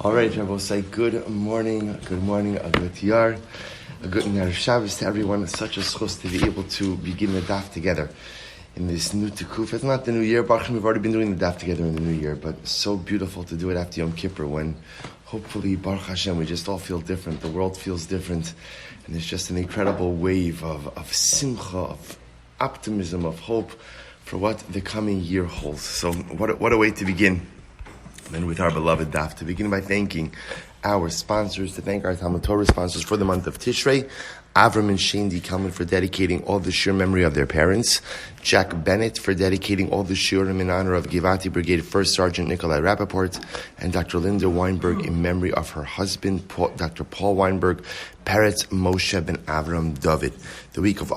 All right, I will say good morning, a good yar, a good Ner Shabbos to everyone. It's such a schus to be able to begin the daf together in this new tikuf. It's not the new year, Baruch, we've already been doing the daf together in the new year, but it's so beautiful to do it after Yom Kippur when hopefully, Baruch Hashem, we just all feel different, the world feels different, and there's just an incredible wave of simcha, of optimism, of hope for what the coming year holds. So what a way to begin. And with our beloved daf, to begin by thanking our sponsors, to thank our TALMUD Torah sponsors for the month of Tishrei, Avrem and Shaindy Kelman for dedicating all the shir memory of their parents, Jack Bennett for dedicating all the shirim in honor of Givati Brigade First Sergeant Nikolai Rappaport, and Dr. Linda Weinberg in memory of her husband, Dr. Paul Weinberg, parents Moshe ben Avraham David.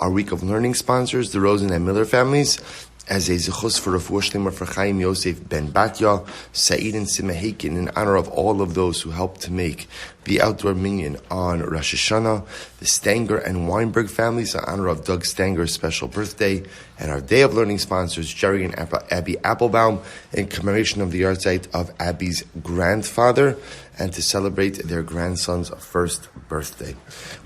Our week of learning sponsors, the Rosen and Miller Families, as a zechus for refuah sheleima for Chaim Yosef ben Batya, Saeed Sima Haken, in honor of all of those who helped to make the outdoor minyan on Rosh Hashanah, the Stanger and Weinberg families in honor of Doug Stanger's special birthday, and our day of learning sponsors, Jerry and Abby Applebaum, in commemoration of the yahrzeit of Abby's grandfather, and to celebrate their grandson's first birthday.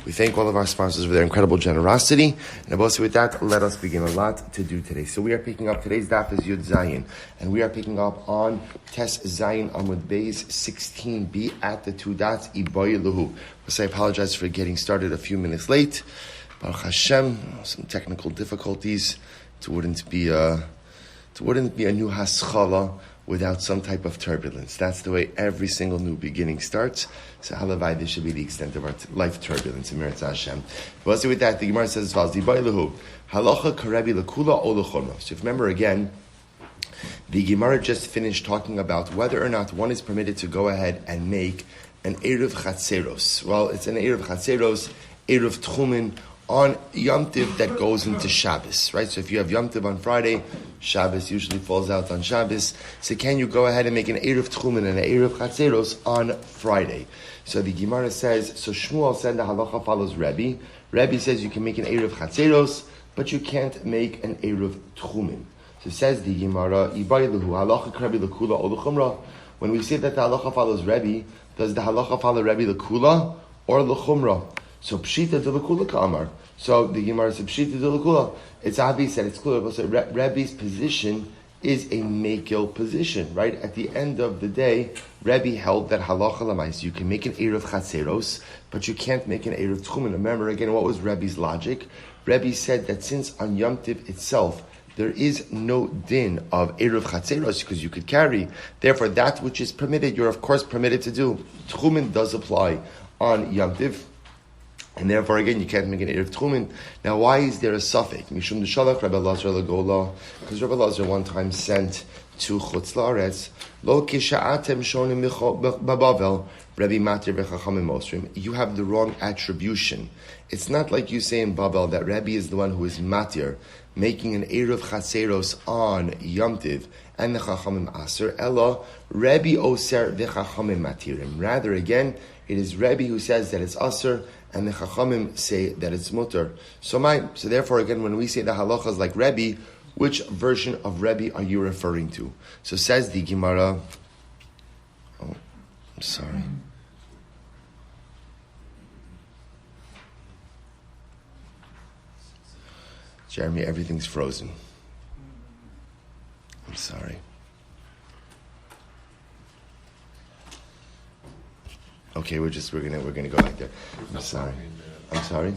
We thank all of our sponsors for their incredible generosity, and also with that, let us begin. A lot to do today. So we are picking up, today's daf is Yud Zayin, and we are picking up on Tes Zayin Amud Beis 16b at the two dots, Iboy Luhu. So I apologize for getting started a few minutes late. Baruch Hashem, some technical difficulties. It wouldn't be a new haschala without some type of turbulence. That's the way every single new beginning starts. So halavai, this should be the extent of our life turbulence in Meretz Hashem. But also with that, the Gemara says as follows: Halacha karebi lekula o lechorma. So if you remember again, the Gemara just finished talking about whether or not one is permitted to go ahead and make an Erev Chatzeros. Well, it's an Erev Chatzeros, Erev Tchumen, on Yom Tiv that goes into Shabbos, right? So if you have Yom Tiv on Friday, Shabbos usually falls out on Shabbos. So can you go ahead and make an Erev Tchumen and an Erev Chatzeros on Friday? So the Gemara says, so Shmuel said the halacha follows Rebbe. Rebbe says you can make an Erev Chatzeros, but you can't make an Erev Tchumen. So says the Gemara, Ibayluhu, halacha krebi lekula o lechumra. When we say that the halacha follows Rebbe, does the halacha follow Rebbe lekula or lechumra? So pshita de lekula ka'amar. So the Gemara says pshita de lekula. It's obvious that it's clear. So Rebbe's position is a mekil position, right? At the end of the day, Rebbe held that halacha lamais. You can make an erev chatzeros, but you can't make an erev tchumen. Remember again, what was Rebbe's logic? Rebbe said that since on Yom Tiv itself there is no din of erev chatzeros because you could carry. Therefore, that which is permitted, you're of course permitted to do. Tchumen does apply on Yom Tiv. And therefore, again, you can't make an Erev Tchumen. Now, why is there a suffix? Mishum D'Shalach Rabbi Lazar Lagola, because Rabbi Lazar one time sent to Chutz La'aretz, Lo Kisha'atem Shonim Babavel, Rabbi Matir V'Chachamim Mosrim. You have the wrong attribution. It's not like you say in Babel that Rabbi is the one who is Matir, making an Erev Chatzeros on Yom Tiv, and the Chachamim Aser, Ella, Rabbi Oser V'Chachamim Matirim. Rather, again, it is Rabbi who says that it's Aser, and the Chachamim say that it's mutter. So therefore, again, when we say the halachas like Rebbe, which version of Rebbe are you referring to? So says the Gemara. Oh, I'm sorry. Jeremy, everything's frozen. I'm sorry. Okay, we're gonna go back there. I'm sorry. I'm sorry.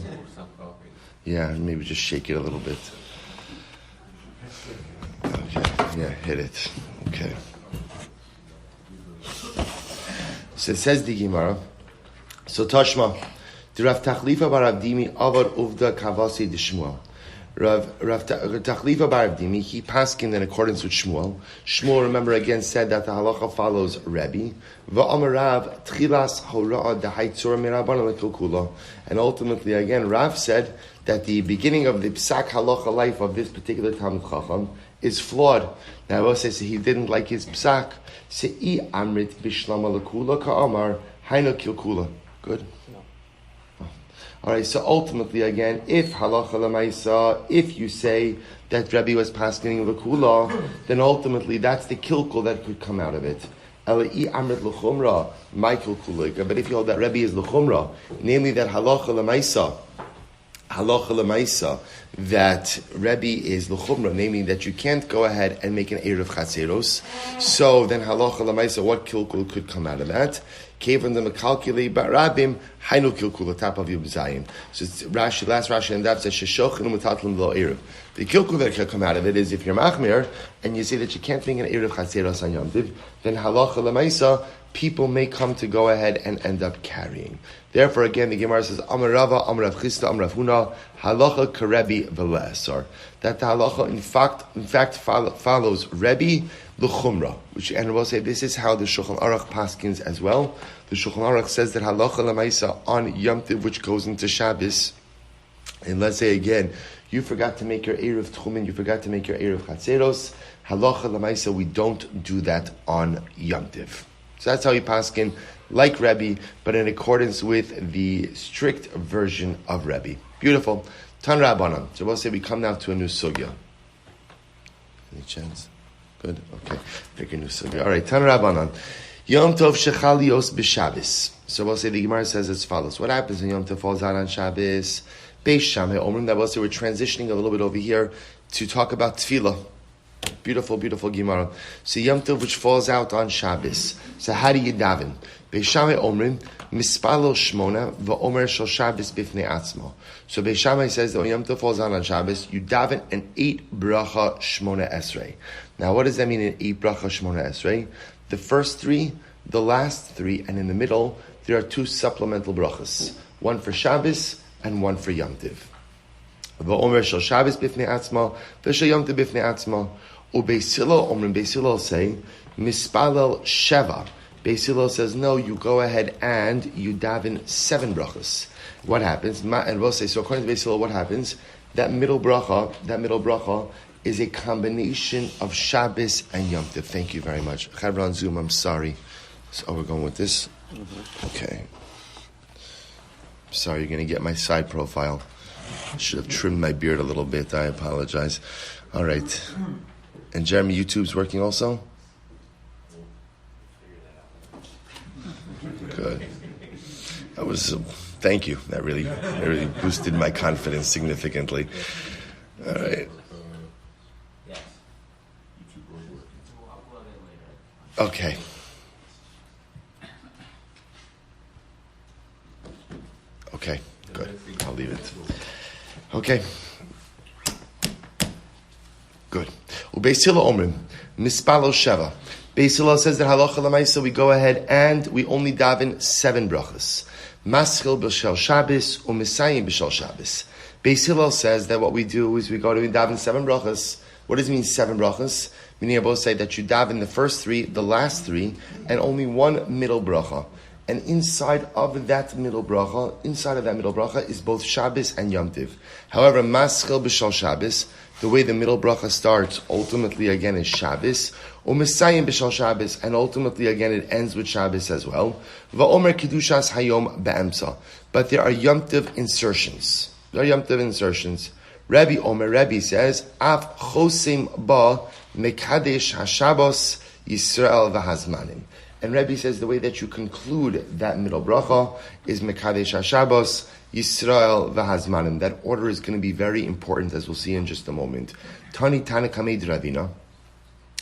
Yeah, maybe just shake it a little bit. Okay, yeah, hit it. Okay. So it says the Gemara. So Tashma, the Rav Tachlifa bar Avdimi avar uvda kavasi de Shmuel. Rav Tachlifa bar Avdimi, he paskined in accordance with Shmuel. Shmuel, remember again, said that the halacha follows Rebbe. V'amar Rav tchilas hora'a dehaitzor mirabana lekilkula. And ultimately, again, Rav said that the beginning of the psak halacha life of this particular Talmud Chacham is flawed. Now, Rav says he didn't like his psak. Se'i amrit bishlama lekula ka'amar hainu kilkula. Good. All right, so ultimately, again, if halacha l'maisa, if you say that Rebbe was paskening v'kula, then ultimately that's the kilkul that could come out of it. But if you hold that Rebbe is l'chumra, namely that halacha l'maisa, that Rebbe is l'chumra, namely that you can't go ahead and make an eruv chatzeros. So then halacha l'maisa, what kilkul could come out of that? Kevin the mekalkili barabim hainu kilkul top of Yom Zayin. So it's Rashi, last Rashi and Daf says sheshochin u'metatlim lo eruv. The kilkul that can come out of it is if you're machmir and you say that you can't make an eruv chatzeros on Yom Tiv, then halacha l'maisa, people may come to go ahead and end up carrying. Therefore, again, the Gemara says, Amar Rava, Amar Rav Chisda, Amar Rav Huna, halacha karebi v'le'esar. That the halacha, in fact, follows Rebbe l'chumra, and we'll say this is how the Shulchan Aruch paskins as well. The Shulchan Aruch says that halacha l'maisa on Yom Tiv, which goes into Shabbos, and let's say again, you forgot to make your eruv tchumin, you forgot to make your eruv chatzeros, halacha l'maisa, we don't do that on Yom Tiv. So that's how you paskin, like Rebbe, but in accordance with the strict version of Rebbe. Beautiful. Tan Rabbanan. So we'll say we come now to a new sugya. Any chance? Good? Okay. Pick a new sugya. All right. Tan Rabbanan. Yom Tov Shechalios B'Shabbos. So we'll say the Gemara says as follows. What happens when Yom Tov falls out on Shabbos? Beis Shammai Omrim. That we'll say we're transitioning a little bit over here to talk about Tefillah. Beautiful, beautiful Gemara. So Yom Tov, which falls out on Shabbos. So how do you daven? Beis Shammai Omrim, Mispalo Shmona, V'Omer Shel Shabbos Bifnei Atzmo. So Beis Shammai says that when Yom Tov falls out on Shabbos, you daven an 8 bracha Shmona Esrei. Now what does that mean, an 8 bracha Shmona Esrei? The first 3, the last 3, and in the middle, there are 2 supplemental brachas. One for Shabbos and one for Yom Tov. V'Omer Shel Shabbos Bifnei Atzmo, V'Shel Yom Tov Bifnei Atzmo. Beis Hillel Omrim, Beis Hillel say, Mispalel Sheva. Beis Hillel says, no, you go ahead and you daven 7 brachas. What happens? And we'll say, so according to Beis Hillel, what happens? That middle bracha is a combination of Shabbos and Yom Tov. Thank you very much. Chavra on Zoom, I'm sorry. So we're going with this? Mm-hmm. Okay. Sorry, you're going to get my side profile. I should have trimmed my beard a little bit. I apologize. All right. And Jeremy, YouTube's working also? Good. That was, thank you. That really boosted my confidence significantly. All right. Okay. Okay, good. I'll leave it. Okay. Good. Beis Hillel Omrim, Mispalo Sheva. Beis Hillel says that halacha l'maisa we go ahead and we only daven 7 brachas. Maschil b'shel Shabbos u'misayim b'shel Shabbos. Beis Hillel says that what we do is we go to daven 7 brachas. What does it mean 7 brachas? Meaning I both say that you daven the first 3, the last 3, and only 1 middle bracha. And inside of that middle bracha is both Shabbos and Yom Tiv. However, Maschil b'shel Shabbos, the way the middle bracha starts, ultimately again is Shabbos, or Mesayim b'shel Shabbos, and ultimately again it ends with Shabbos as well. Va'omer kedushas hayom be'emsa. But there are Yom Tiv insertions. Rabbi says, Av chosim ba mekadesh hashabos Yisrael v'hazmanim. And Rabbi says the way that you conclude that middle bracha is Mekadesh HaShabbos, Yisrael v'Hazmanim. That order is going to be very important, as we'll see in just a moment. Tani Tana Kamed Ravina.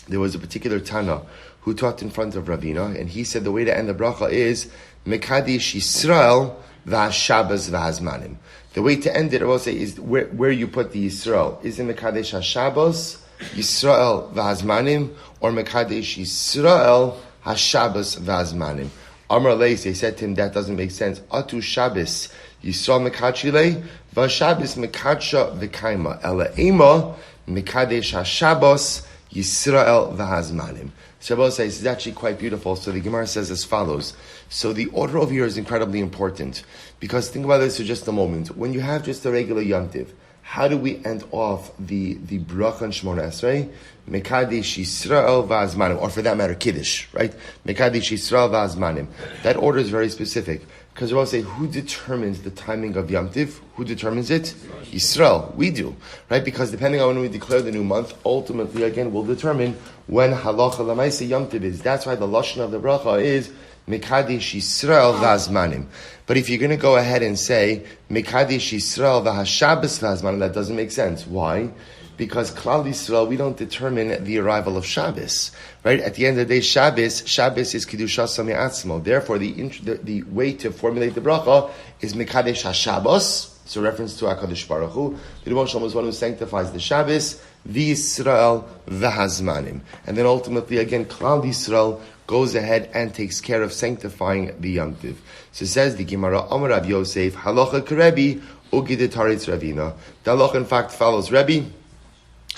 There was a particular Tana who taught in front of Ravina, and he said the way to end the bracha is Mekadesh Yisrael v'Hashabbos v'Hazmanim. The way to end it, I will say, is where you put the Yisrael. Is it Mekadesh HaShabbos, Yisrael v'Hazmanim, or Mekadesh Yisrael Hashabbos v'azmanim. Amar Leis, they said to him, that doesn't make sense. Atu Shabbos Yisrael mekachile, v'Shabbos mekacha v'kaima. Ela ema mekadesh Hashabbos Yisrael v'hazmanim. Shabbos says it's actually quite beautiful. So the Gemara says as follows. So the order over here is incredibly important because think about this for just a moment. When you have just a regular Yom Tiv, how do we end off the bracha and Shmona Esrei? Mekadesh Yisrael v'azmanim, or for that matter, Kiddush, right? Mekadesh Yisrael v'azmanim. That order is very specific, because we'll say, who determines the timing of Yom Tiv? Who determines it? Yisrael. We do, right? Because depending on when we declare the new month, ultimately, again, we'll determine when Halacha Lamaisa Yom Tiv is. That's why the lashon of the bracha is Mekadesh Yisrael v'azmanim. But if you're going to go ahead and say Mekadesh Yisrael v'hashabbos v'azmanim, that doesn't make sense. Why? Because Klal Yisrael, we don't determine the arrival of Shabbos, right? At the end of the day, Shabbos is Kedushas Mi'atzmo. Therefore, the way to formulate the bracha is Mekadesh HaShabbos. It's a reference to HaKadosh Baruch Hu. The Rebbe Shalom is one who sanctifies the Shabbos, V'Yisrael v'Hazmanim. And then ultimately, again, Klal Yisrael goes ahead and takes care of sanctifying the Yom Tiv. So it says the Gemara, Amar Rav Yosef, Halacha Kerebi, Ugide Taritz Ravina. The halacha, in fact, follows Rebbe,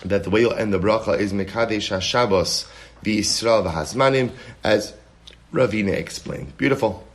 that the way you'll end the bracha is Mekadesh HaShabbos v'Yisrael v'Hazmanim, as Ravina explained. Beautiful.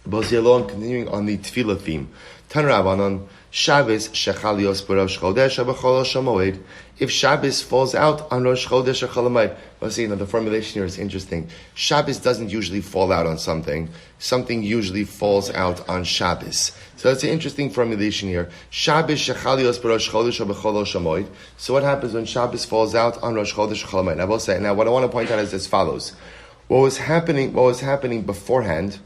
Bozilon, continuing on the Tefillah theme. Tan Rabbanon, Shabbos shechalios b'Rosh Chodesh b'Chol HaShamoed. If Shabbos falls out on Rosh Chodesh or Chol HaMoed, let's see, the formulation here is interesting. Shabbos doesn't usually fall out on something. Something usually falls out on Shabbos. So that's an interesting formulation here. Shabbos shechalios b'Rosh Chodesh b'Chol HaShamoed. So what happens when Shabbos falls out on Rosh Chodesh or Chol HaMoed? I will say, now what I want to point out is as follows. What was happening beforehand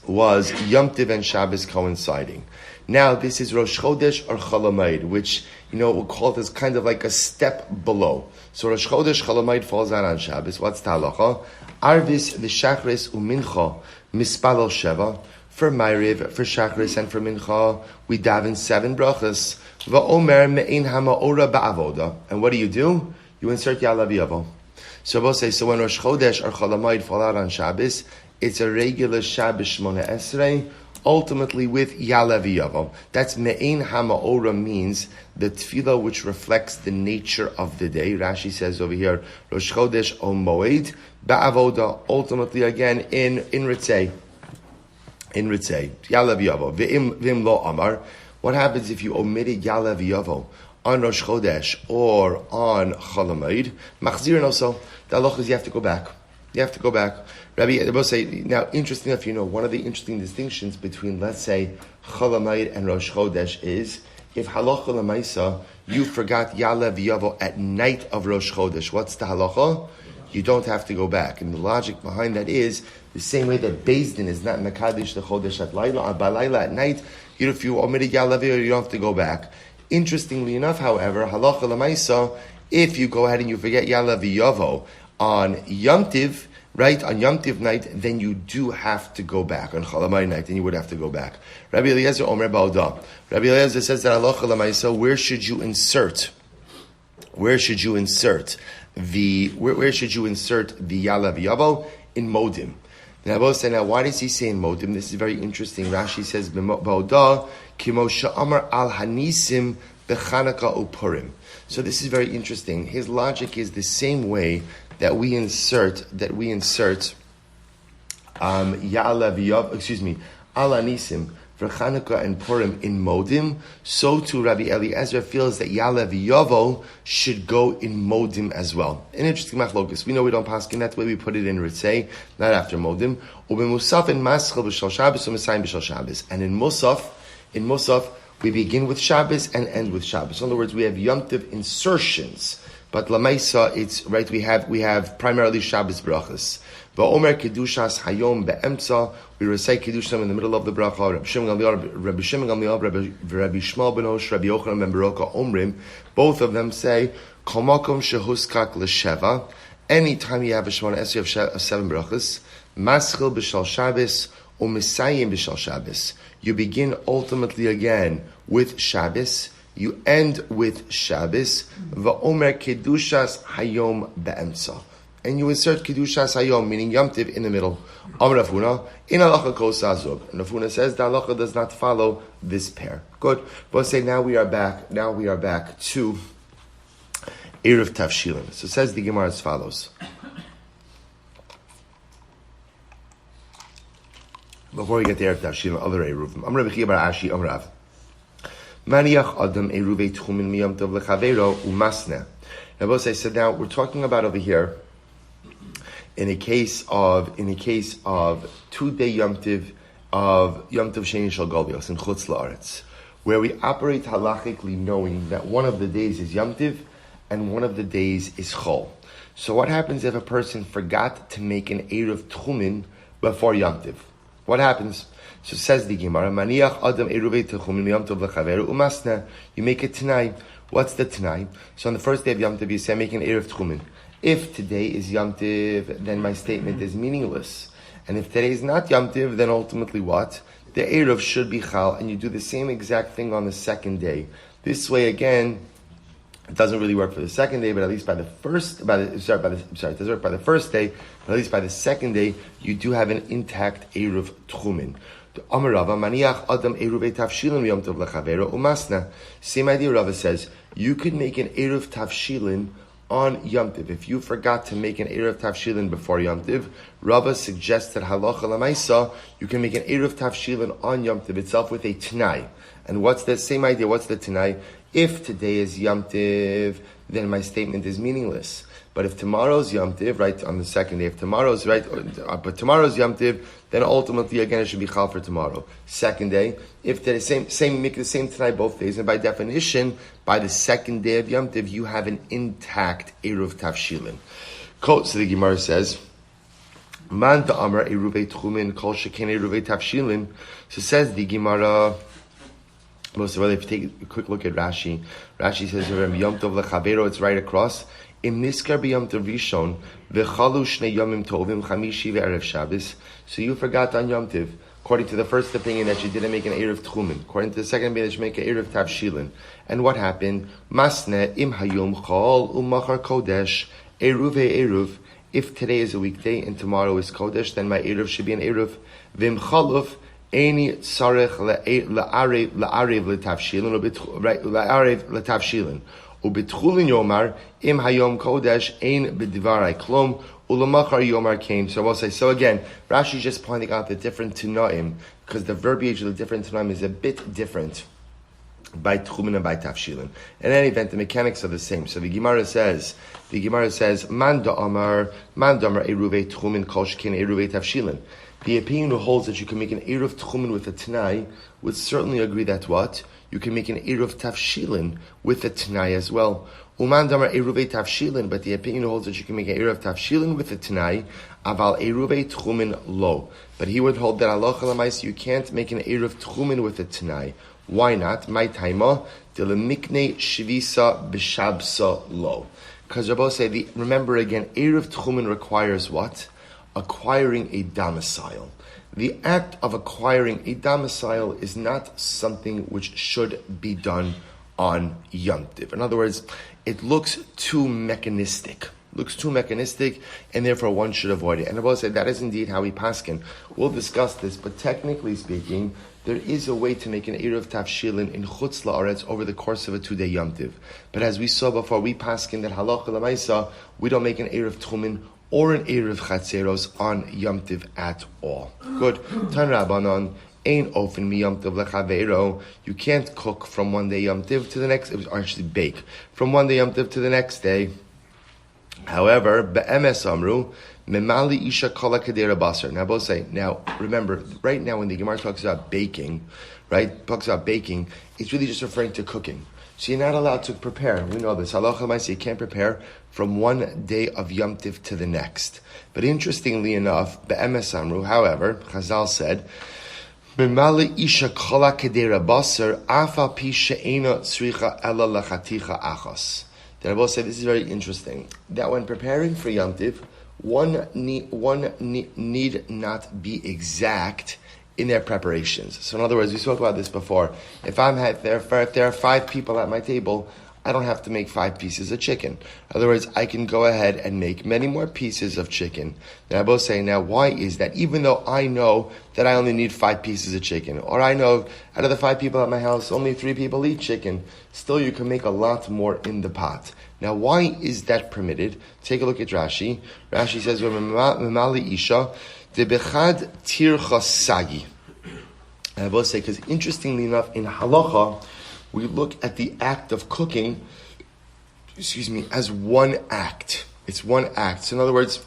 was Yom Tiv and Shabbos coinciding. Now this is Rosh Chodesh or Chol HaMoed, which, we'll call this kind of like a step below. So Rosh Chodesh Chol HaMoed falls out on Shabbos. What's the halacha? Arvis v'shachris u'mincha mispalel sheva. For Ma'ariv, for Shachris, and for Mincha, we daven 7 brachas. Va'omer me'ein hama'ora ba'avoda. And what do? You insert Ya'alav Yavo. So we'll say, so when Rosh Chodesh or Chol HaMoed fall out on Shabbos, it's a regular Shabbos Shmona Esrei, ultimately with Ya'alav Yavo. That's Me'ein HaMa'ora, means the tefillah which reflects the nature of the day. Rashi says over here, Rosh Chodesh o Moed, Ba'avoda, ultimately again in Ritzei. Ya'alav Yavo. V'im lo amar. What happens if you omitted Ya'alav Yavo on Rosh Chodesh or on Chol HaMoed? Machzirin also. The halach is you have to go back. Rabbi, they both say, now, interesting enough, one of the interesting distinctions between, let's say, Chol HaMoed and Rosh Chodesh is, if halacha l'maisa, you forgot Ya'alav Yavo at night of Rosh Chodesh, what's the halacha? You don't have to go back. And the logic behind that is, the same way that Beis Din is not Mekadesh the Chodesh at Laila, by Laila at night, if you omitted Ya'alav Yavo, you don't have to go back. Interestingly enough, however, halacha l'maisa, if you go ahead and you forget Ya'alav Yavo on Yom Tiv, right, on Yom Tiv night, then you do have to go back. On Chol HaMoed night, then you would have to go back. Rabbi Eliezer Omer Ba'odah. Rabbi Eliezer says that halacha l'maisa, where should you insert the Ya'alav Yavo? In Modim. Now, I will say, now, why does he say in Modim? This is very interesting. Rashi says, Ba'odah, Kimo Sha'amar al Hanisim B'Chanukah uPurim. So this is very interesting. His logic is the same way that we insert Ya'alav Yavo, al Hanisim for Chanukah and Purim in Modim, so too Rabbi Eliezer feels that Ya'alav Yavo should go in Modim as well. An interesting machlokus. We know we don't paskin that way. We put it in Ritzei, not after Modim. U'b'musaf in Maschel b'shal Shabbos u'Mesayim b'shal Shabbos. And in Musaf, we begin with Shabbos and end with Shabbos. In other words, we have Yom Tiv insertions, but Lamaisa, it's right. We have primarily Shabbos brachas. Va'omer kedushas hayom be'emtza. We recite kedushas in the middle of the bracha. Rabbi Shimon Gamliel, Rabbi Shmuel ben Hosh, Rabbi Yochanan ben Baroka Omrim. Both of them say kol makom shehuskak l'sheva. Anytime you have a Shemona Esrei of 7 brachas, maschil b'shal Shabbos or misayim b'shal Shabbos. You begin ultimately again with Shabbos. You end with Shabbos. Va'omer kedushas hayom be'emtza. And you insert Kedushas Hayom, meaning Yom Tiv, in the middle. Am Rafuna, in halacha kos azug. Rafuna says the halacha does not follow this pair. Good. But say now we are back to Erev Tavshilin. So it says the Gemara as follows. Before we get to Erev Tavshilin, other Eruvim. Am Rabbi Chiya bar Ashi, Am Rav. Maniach adam eruvei tchumin miyom tov lechavero umasne. Now, so now we're talking about over here in a case of 2-day Yom Tiv of Yom Tov Sheni Shel Golios in Chutz La'aretz, where we operate halachically knowing that one of the days is Yom Tiv and one of the days is Chol. So what happens if a person forgot to make an Eruv Tchumin before Yom Tiv? What happens? So says the Gemara, Maniach Adam Eruvei Tchumin Yom Tov Lechaveru Umasna. You make it tonight. What's the tonight? So on the first day of Yom Tiv, you say, make an Eruv Tchumin. If today is Yom Tiv, then my statement is meaningless. And if today is not Yom Tiv, then ultimately what? The Eruv should be Chal, and you do the same exact thing on the second day. This way, again, it doesn't really work for the second day, but at least by the first, it doesn't work by the first day, but at least by the second day, you do have an intact Eruv Tchumin. Same idea, Rava says, you could make an Eruv Tavshilin on Yom Tiv. If you forgot to make an Eruv Tavshilin before Yom Tiv, Rava suggests that halacha l'maisa, you can make an Eruv Tavshilin on Yom Tiv itself with a Tanai. And what's the same idea? What's the Tanai? If today is Yom Tiv, then my statement is meaningless. But if tomorrow's Yom Tiv, right, on the second day, if tomorrow's right, but tomorrow's Yom Tiv, then ultimately again it should be Chal for tomorrow. Second day, if they're make the same tonight both days, and by definition, by the second day of Yom Tiv, you have an intact Eruv Tavshilin. So the Gemara says, Man da'amar Eruvei Tchumin kol sheken Eruvei Tavshilin. So says the Gemara. Most of all, if you take a quick look at Rashi, Rashi says, Yom Tov Lechavero, it's right across. Im niskar b'Yom Tov Rishon v'chalu shnei Yomim Tovim Chamishi ve'erev Shabbos. So you forgot on Yom Tiv, according to the first opinion that you didn't make an Eruv Tchumin. According to the second opinion that you make an Eruv Tavshilin. And what happened? Masne im hayom chol umachar kodesh eruv eruv. If today is a weekday and tomorrow is kodesh, then my Eruv should be an Eruv. V'im chaluf Eini tzarech la'arev l'tavshilin, right? La'arev l'tavshilin. Ubetchulin yomar im hayom kodesh ein b'divarai klom ulamachar yomar kain. So we'll say. So again, Rashi is just pointing out the different tanaim because the verbiage of the different tanaim is a bit different by tchumin and by tavshilin. In any event, the mechanics are the same. So the Gemara says, man da'amar eruvei tchumin kol sheken eruvei tavshilin. The opinion who holds that you can make an Eruv Tchumin with a Tanai would certainly agree that what? You can make an Eruv Tavshilin with a Tanai as well. Uman damar Eruvei Tavshilin, but the opinion who holds that you can make an Eruv Tavshilin with a Tanai, aval Eruvei Tchumin lo. But he would hold that halacha l'maisa you can't make an Eruv Tchumin with a Tanai. Why not? My taima delemikne shvisa b'shabsa lo. Because Rabbi say, remember again, Eruv Tchumin requires what? Acquiring a domicile. The act of acquiring a domicile is not something which should be done on Yom Tiv. In other words, it looks too mechanistic. And therefore one should avoid it. And I will say that is indeed how we paskin. We'll discuss this, but technically speaking, there is a way to make an Eruv Tavshilin in Chutz La'aretz over the course of a 2-day Yom Tiv. But as we saw before, we paskin that halacha l'maisa, we don't make an Eruv Tchumin or an Eruv Chatzeros on Yom Tiv at all. Good. Tan Rabbanon, Ein ofen mi Yom Tov lechaveiro. You can't cook from one day Yom Tiv to the next, or actually bake, from one day Yom Tiv to the next day. However, be'emes amru, memali isha kala kedera basar. Now both say, now remember, right now when the Gemara talks about baking, it's really just referring to cooking. So you're not allowed to prepare. We know this. Halacha l'maisa, you can't prepare from one day of Yom Tiv to the next. But interestingly enough, be'emes amru, however, Chazal said, "Memali isha kala kedera basar afa pi she'ena tzricha ela lachaticha achas." That I will say this is very interesting. That when preparing for Yom Tiv, one need not be exact in their preparations. So in other words, we spoke about this before. If there are 5 people at my table, I don't have to make 5 pieces of chicken. In other words, I can go ahead and make many more pieces of chicken. Then I both say, now why is that? Even though I know that I only need 5 pieces of chicken, or I know out of the 5 people at my house, only 3 people eat chicken, still you can make a lot more in the pot. Now why is that permitted? Take a look at Rashi. Rashi says, "Memali isha debechad tircha sagi." And I will say, because interestingly enough, in halacha, we look at the act of cooking, as one act. It's one act. So in other words,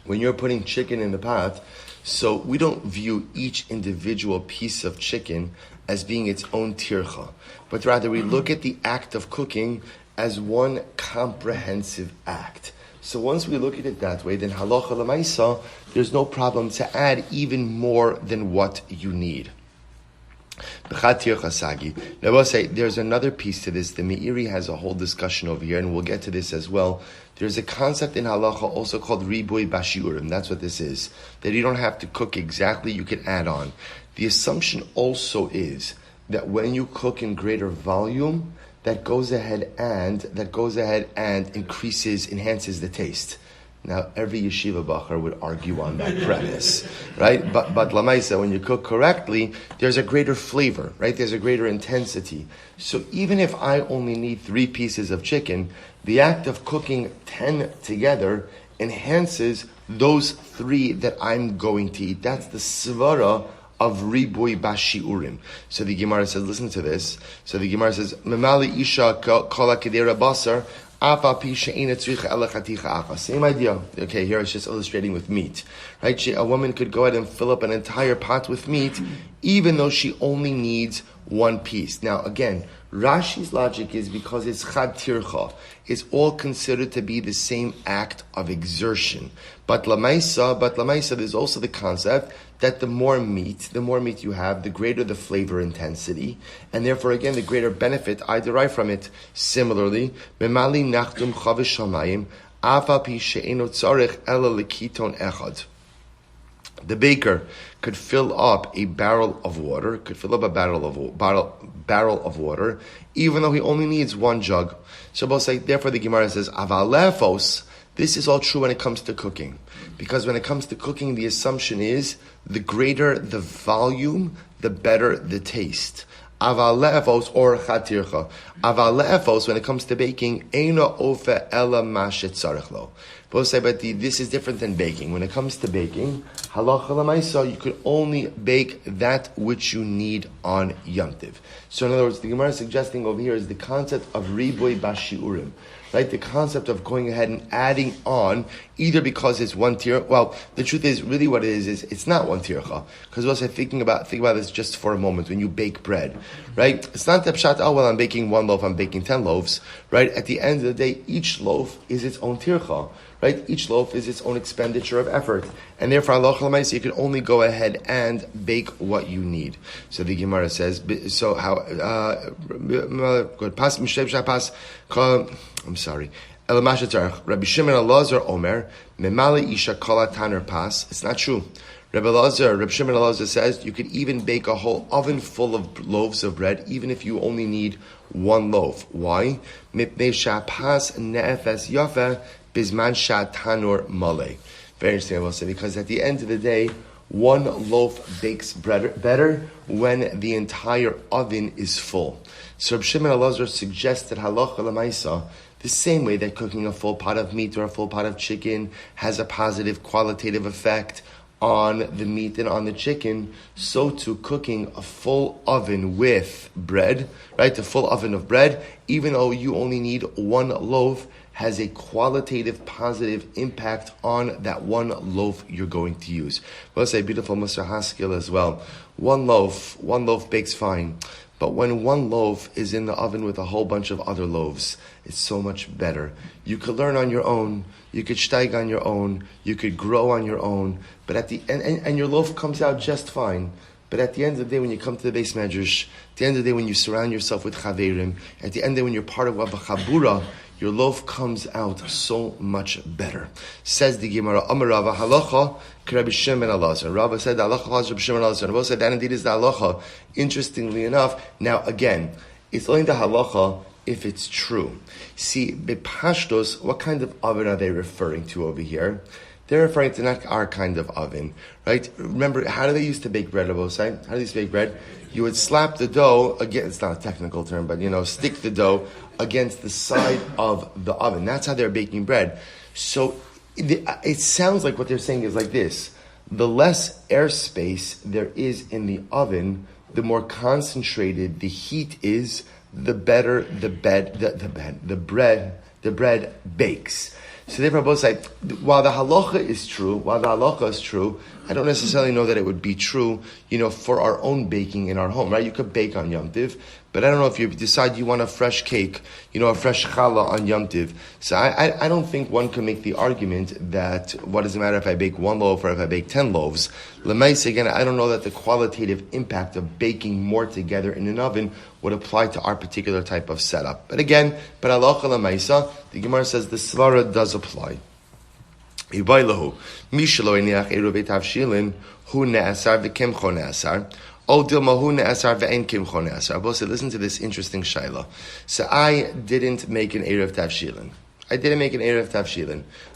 when you're putting chicken in the pot, so we don't view each individual piece of chicken as being its own tircha, but rather we look at the act of cooking as one comprehensive act. So once we look at it that way, then halacha l'maisa, there's no problem to add even more than what you need. Now I will say, there's another piece to this. The Meiri has a whole discussion over here, and we'll get to this as well. There's a concept in halacha also called ribui bashiurim. That's what this is. That you don't have to cook exactly, you can add on. The assumption also is that when you cook in greater volume, that goes ahead and enhances the taste. Now, every yeshiva bacher would argue on that premise, right? But lamaisa, when you cook correctly, there's a greater flavor, right? There's a greater intensity. So even if I only need 3 pieces of chicken, the act of cooking 10 together enhances those 3 that I'm going to eat. That's the svara of ribui bashiurim. So the Gemara says, listen to this. So the Gemara says, memali isha kala kedera basar. Same idea. Okay, here it's just illustrating with meat. Right? A woman could go ahead and fill up an entire pot with meat, even though she only needs 1 piece. Now, again, Rashi's logic is because it's chad tircha. It's all considered to be the same act of exertion. But lamaisa, there's also the concept that the more meat you have, the greater the flavor intensity, and therefore, again, the greater benefit I derive from it. Similarly, memali nachtum chavish shamayim, afa pi she'eno tzarech ela lekiton echad. The baker could fill up a barrel of water, even though he only needs 1 jug. So both say, therefore the Gemara says, aval lefos. This is all true when it comes to cooking. Because when it comes to cooking, the assumption is the greater the volume, the better the taste. Aval le'efos or chatircha. Aval le'efos, when it comes to baking, eina ofe ela mashet tzarech lo. Both say, but this is different than baking. When it comes to baking, halacha l'maisa, you could only bake that which you need on Yom Tiv. So in other words, the Gemara is suggesting over here is the concept of ribui bashiurim. Right, the concept of going ahead and adding on, either because it's 1 tir. Well, the truth is, really, what it is it's not 1 tircha. Because also think about this just for a moment. When you bake bread, right? It's not the pshat. Oh well, I'm baking 1 loaf. I'm baking 10 loaves. Right? At the end of the day, each loaf is its own tircha. Right? Each loaf is its own expenditure of effort, and therefore, halacha l'maisa, you can only go ahead and bake what you need. So the Gemara says, so how? Pas mishlev pas. I'm sorry. Rabbi Shimon Elazar Omer, memali isha kala taner pas. It's not true. Rabbi Shimon Elazar says you could even bake a whole oven full of loaves of bread, even if you only need 1 loaf. Why? Mipnei shapas ne'efes yafe bizman shat tanur male. Very interesting, I will say, because at the end of the day, 1 loaf bakes better when the entire oven is full. So Rabbi Shimon Elazar suggests that halacha l'maisa, the same way that cooking a full pot of meat or a full pot of chicken has a positive qualitative effect on the meat and on the chicken, so too cooking a full oven with bread, right? A full oven of bread, even though you only need 1 loaf, has a qualitative positive impact on that 1 loaf you're going to use. We'll say beautiful Mr. Haskell as well. 1 loaf bakes fine. But when 1 loaf is in the oven with a whole bunch of other loaves, it's so much better. You could learn on your own, you could steig on your own, you could grow on your own, but at the end, and your loaf comes out just fine. But at the end of the day, when you come to the Beis Medrash, at the end of the day, when you surround yourself with chaverim, at the end of the day, when you're part of a chabura, your loaf comes out so much better. Says the Gemara, Amar Rava, halacha Rabbi Shimon Elazar. Rava said, halacha Rabbi Shimon Elazar. Rava said, that indeed is the halacha. Interestingly enough, now again, it's only the halacha if it's true. See, bepashtos, what kind of oven are they referring to over here? They're referring to not our kind of oven, right? Remember, how do they used to bake bread, Rabbi? How do they used to bake bread? You would slap the dough, again, it's not a technical term, but stick the dough against the side of the oven. That's how they're baking bread. So it sounds like what they're saying is like this. The less airspace there is in the oven, the more concentrated the heat is, the better the bread bakes. So therefore, both say, while the halacha is true, I don't necessarily know that it would be true, for our own baking in our home, right? You could bake on Yom Tiv, but I don't know if you decide you want a fresh cake, a fresh challah on Yom Tiv. So I don't think one can make the argument that what does it matter if I bake 1 loaf or if I bake 10 loaves. Lemais, again, I don't know that the qualitative impact of baking more together in an oven would apply to our particular type of setup. But again, halacha lemaisa, the Gemara says the svara does apply. Ibailahu, mishalo eniach eru betavshilin hu ne'asar v'kimcho ne'asar. Listen to this interesting shaila. So I didn't make an Erev Tavshilin.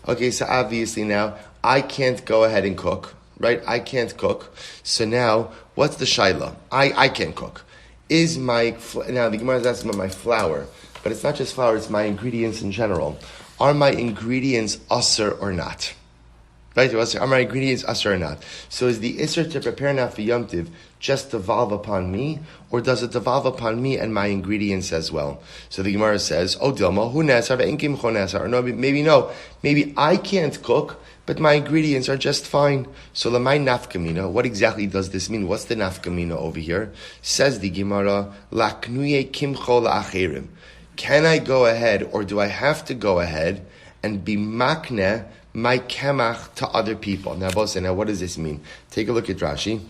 Okay, so obviously now I can't go ahead and cook, right? I can't cook. So now, what's the shaila? I can't cook. Now the Gemara is asking about my flour, but it's not just flour, it's my ingredients in general. Are my ingredients asur or not? Right? Are my ingredients asur or not? So is the isur to prepare now for Yom Tiv just devolve upon me, or does it devolve upon me and my ingredients as well? So the Gemara says, or no, maybe I can't cook, but my ingredients are just fine. So lamai nafkamina, what exactly does this mean? What's the nafkamina over here? Says the Gemara, laknuye kimcho la'acherim. Can I go ahead, or do I have to go ahead and be makne my kemach to other people? Now, both say, now what does this mean? Take a look at Rashi.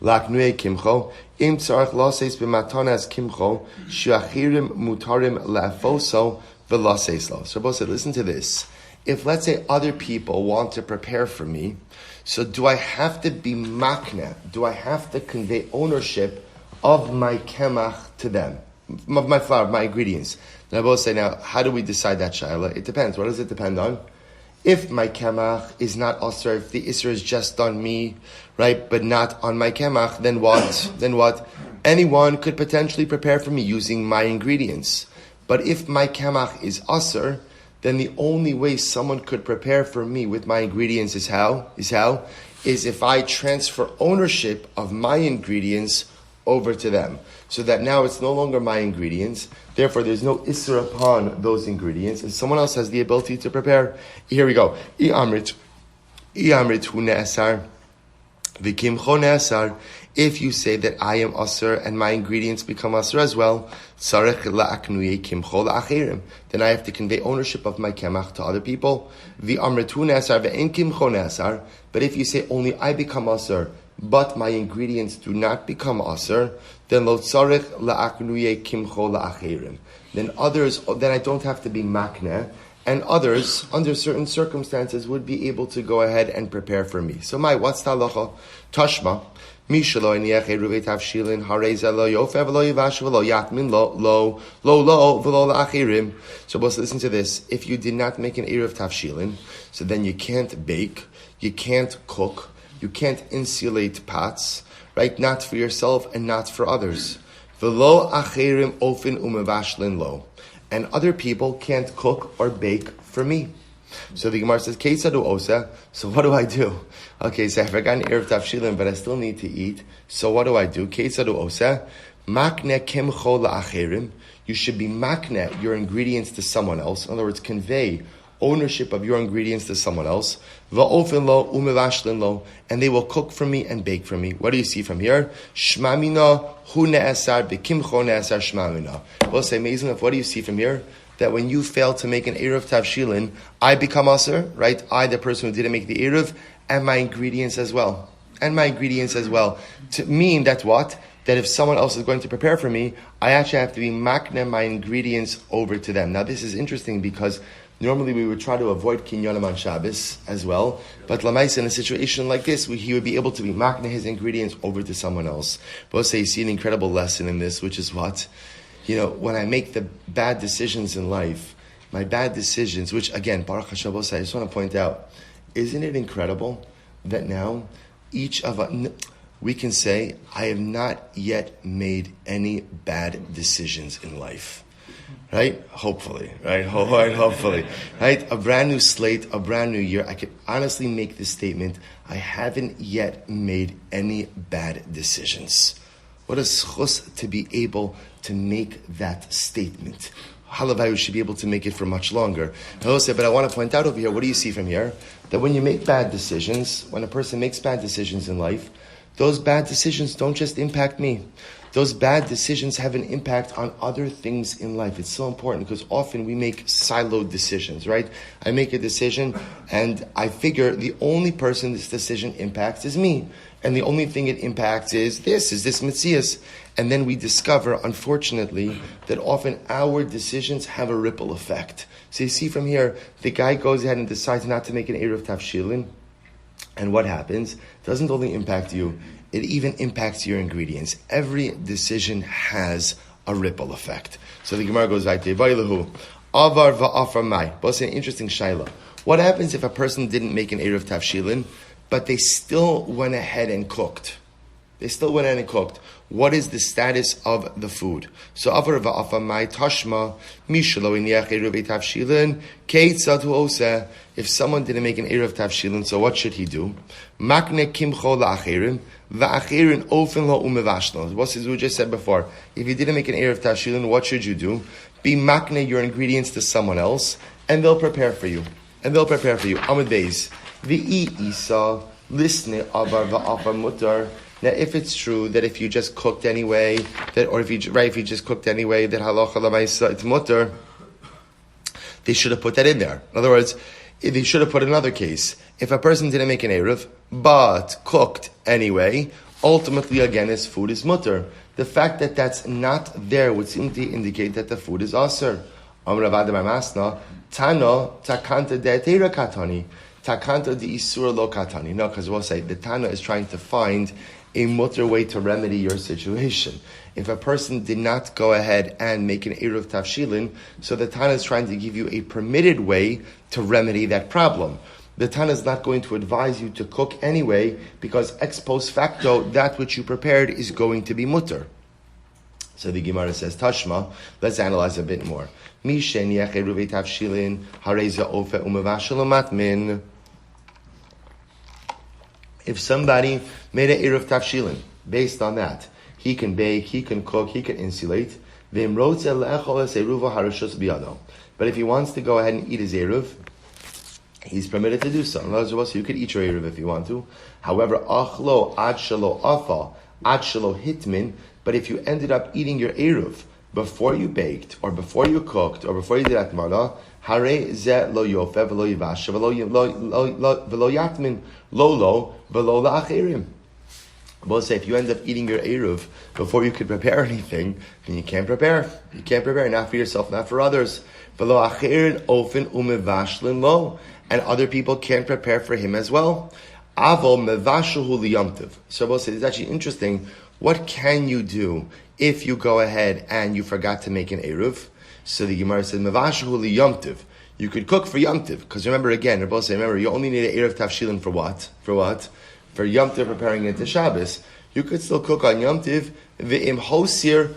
Laknuye kimcho im tzarach laseis b'matanas kimcho she'achirim mutarim la'afoso v'laseis lo. So both say, listen to this. If let's say other people want to prepare for me, so do I have to be makne? Do I have to convey ownership of my kemach to them? Of my flour, my ingredients. Now, I both say, now, how do we decide that, Shaila? It depends. What does it depend on? If my kemach is not asur, if the isur is just on me, right, but not on my kemach, then what? Then what? Anyone could potentially prepare for me using my ingredients. But if my kemach is asur, then the only way someone could prepare for me with my ingredients is how? Is if I transfer ownership of my ingredients over to them. So that now it's no longer my ingredients, therefore there's no isser upon those ingredients, and someone else has the ability to prepare. Here we go. I amrit hu ne'asar, v'kimcho ne'asar. If you say that I am asur and my ingredients become asur as well, tzarech la'aknuye kimcho la'acherim. Then I have to convey ownership of my kemach to other people. V'amrit hu ne'asar ve'en kimcho ne'asar. But if you say only I become asur, but my ingredients do not become asur, then lo tzarech la'aknuye kimcho la'acherim. Then I don't have to be makne, and others, under certain circumstances, would be able to go ahead and prepare for me. So what's the halacha? Tashma, mishalo eniach eruv tavshilin hareza lo yofev lo yivash v'lo yatmin lo v'lo la'acherim. So listen to this. If you did not make an eruv tavshilin, so then you can't bake, you can't cook, you can't insulate pots, right? Not for yourself and not for others. V'lo acherim ofin umevashlin lo. And other people can't cook or bake for me. So the Gemara says, Keisadu osa. So what do I do? Okay, so I forgot an erev tavshilin, but I still need to eat. So what do I do? Keisadu osa. Makne kimcho la'acherim. You should be makne your ingredients to someone else. In other words, convey ownership of your ingredients to someone else. Va'ofin lo umevashlin lo. And they will cook for me and bake for me. What do you see from here? Shmamina hu ne'asar b'kimcho ne'asar shmamina. Well, say amazing enough. What do you see from here? That when you fail to make an eruv tavshilin, I become asur, right? I, the person who didn't make the eruv, and my ingredients as well. To mean that what? That if someone else is going to prepare for me, I actually have to be makne my ingredients over to them. Now this is interesting because normally we would try to avoid kinyanim on Shabbos as well, but Lamais in a situation like this, he would be able to be makne his ingredients over to someone else. But say you see an incredible lesson in this, which is what? When I make the bad decisions in life, my bad decisions, which again, Baruch Hashem, I just want to point out, isn't it incredible that now each of us, we can say, I have not yet made any bad decisions in life. Right? Hopefully. Right? Hopefully. Right? A brand new slate, a brand new year. I can honestly make this statement. I haven't yet made any bad decisions. What a schus to be able to make that statement. Halavai should be able to make it for much longer. But I want to point out over here, what do you see from here? That when you make bad decisions, when a person makes bad decisions in life, those bad decisions don't just impact me. Those bad decisions have an impact on other things in life. It's so important because often we make siloed decisions, right? I make a decision and I figure the only person this decision impacts is me. And the only thing it impacts is this Metzias. And then we discover, unfortunately, that often our decisions have a ripple effect. So you see from here, the guy goes ahead and decides not to make an Eruv Tafshilin. And what happens? It doesn't only impact you, it even impacts your ingredients. Every decision has a ripple effect. So the Gemara goes back to Yevaylahu. Avar va'afar mai. Both an interesting shaila. What happens if a person didn't make an Eruv Tafshilin, but they still went ahead and cooked? What is the status of the food? So avar va'afar mai tashma mishalo in yach Eruv Tafshilin keitzad hu oseh. If someone didn't make an Eruv Tafshilin, so what should he do? Makne kimcho la'achirim va'achirin ofen lo umevashlo. What we just said before. If you didn't make an Eruv Tafshilin, what should you do? Be makne your ingredients to someone else, and they'll prepare for you. Amud Beis. V'i isa lisne avar va'afar mutar. Now, if it's true that if you just cooked anyway, if you just cooked anyway, that halacha l'maisa it's mutar, they should have put that in there. In other words, they should have put another case. If a person didn't make an Eruv, but cooked anyway, ultimately again his food is mutar. The fact that that's not there would seem to indicate that the food is aser. Tano takanta de teira katani. Takanta de isur lo katani. No, because we'll say the Tana is trying to find a mutar way to remedy your situation. If a person did not go ahead and make an Eruv Tafshilin, so the Tana is trying to give you a permitted way to remedy that problem. The Tana is not going to advise you to cook anyway, because ex post facto, that which you prepared is going to be mutar. So the Gemara says, Tashma, let's analyze a bit more. Mishen yech Eruv Tafshilin, hareza ofe umevashel matmin. If somebody made an Eruv Tafshilin, based on that, he can bake, he can cook, he can insulate. But if he wants to go ahead and eat his Eruv, he's permitted to do so. In other words, you could eat your Eruv if you want to. However, achlo ad shelo afa, ad shelo hitmin, but if you ended up eating your Eruv before you baked, or before you cooked, or before you did atmara, hare ze lo yofeh velo yivash velo yatmin lo velo la'achirim. We'll say if you end up eating your Eruv before you could prepare anything, then you can't prepare. You can't prepare, not for yourself, not for others. Velo achirin ofen umevashlin lo, and other people can't prepare for him as well. Avol mevashuhu liyamtiv. So we'll say it's actually interesting. What can you do if you go ahead and you forgot to make an Eruv? So the Gemara says, Mevashuhu li yomtiv. You could cook for yomtiv. Because remember, you only need an Eruv Tafshilin for what? For yomtiv, preparing it to Shabbos. You could still cook on yomtiv, v'im hosir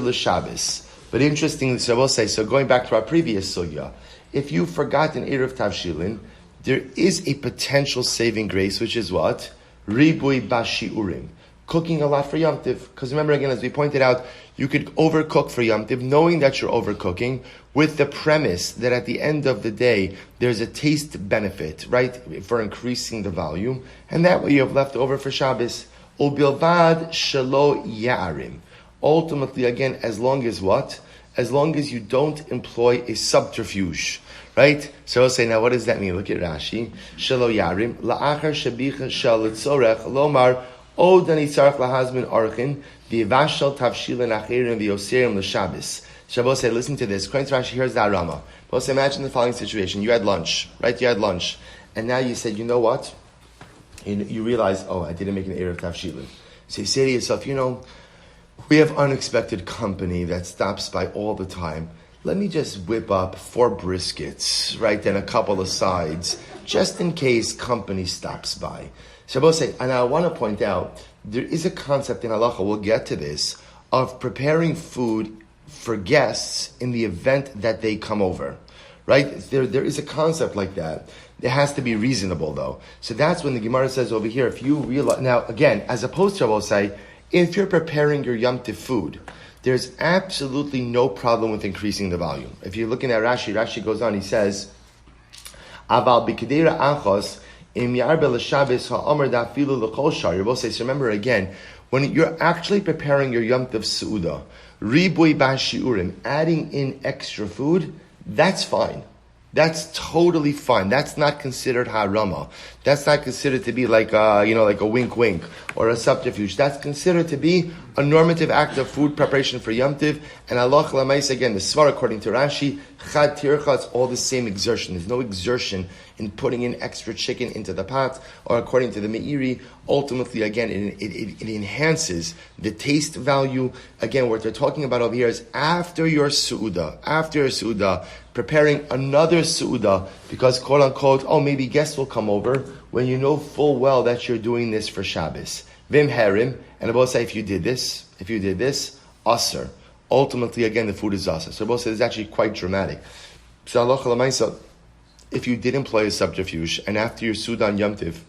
l'Shabbos. But interestingly, so we'll say, so going back to our previous sugya, if you forgot an Eruv Tafshilin, there is a potential saving grace, which is what? Ribui bashiurim. Cooking a lot for Yom Tiv. Because remember, again, as we pointed out, you could overcook for Yom Tiv, knowing that you're overcooking, with the premise that at the end of the day, there's a taste benefit, right, for increasing the volume. And that way you have left over for Shabbos. Ubilvad shelo ya'arim. Ultimately, again, as long as what? As long as you don't employ a subterfuge. Right? So I'll say, now what does that mean? Look at Rashi. Shelo ya'arim. La'achar shabicha shel tzorech lomar O dani tzarech lahazmin archin v'yivashel tavshilin achirim v'yosirim l'Shabbos. Shabbos said, listen to this. According to Rashi, here's the Arama. But imagine the following situation. You had lunch, right? You had lunch. And now you said, you know what? You realize, I didn't make an Eruv Tafshilin. So you say to yourself, we have unexpected company that stops by all the time. Let me just whip up 4 briskets, right? And a couple of sides, just in case company stops by. Shabbos say, and I want to point out, there is a concept in halacha, we'll get to this, of preparing food for guests in the event that they come over. Right? There is a concept like that. It has to be reasonable, though. So that's when the Gemara says over here, if you realize... Now, again, as opposed to, I will say, if you're preparing your Yom Tov food, there's absolutely no problem with increasing the volume. If you're looking at Rashi goes on, he says, Aval b'kedera achos im yarbe l'shabes ha'amar da'afilu l'chol shar. You're both saying, so remember again, when you're actually preparing your Yom Tov Seudah, ribui b'shiurim, adding in extra food, that's fine. That's totally fine. That's not considered harama. That's not considered to be like a wink wink or a subterfuge. That's considered to be a normative act of food preparation for Yom Tiv. And Allah L'Mais, again, the Svar, according to Rashi, Chad Tircha, it's all the same exertion. There's no exertion in putting in extra chicken into the pot, or according to the Meiri, ultimately, again, it enhances the taste value. Again, what they're talking about over here is after your Su'udah, preparing another Su'udah, because quote unquote, maybe guests will come over, when you know full well that you're doing this for Shabbos. Vim Harim, and I both say if you did this, Aser. Ultimately, again, the food is Aser. So I both say it's actually quite dramatic. So Allah L'Maisa, if you did employ a subterfuge, and after your Suda on Yom Tiv,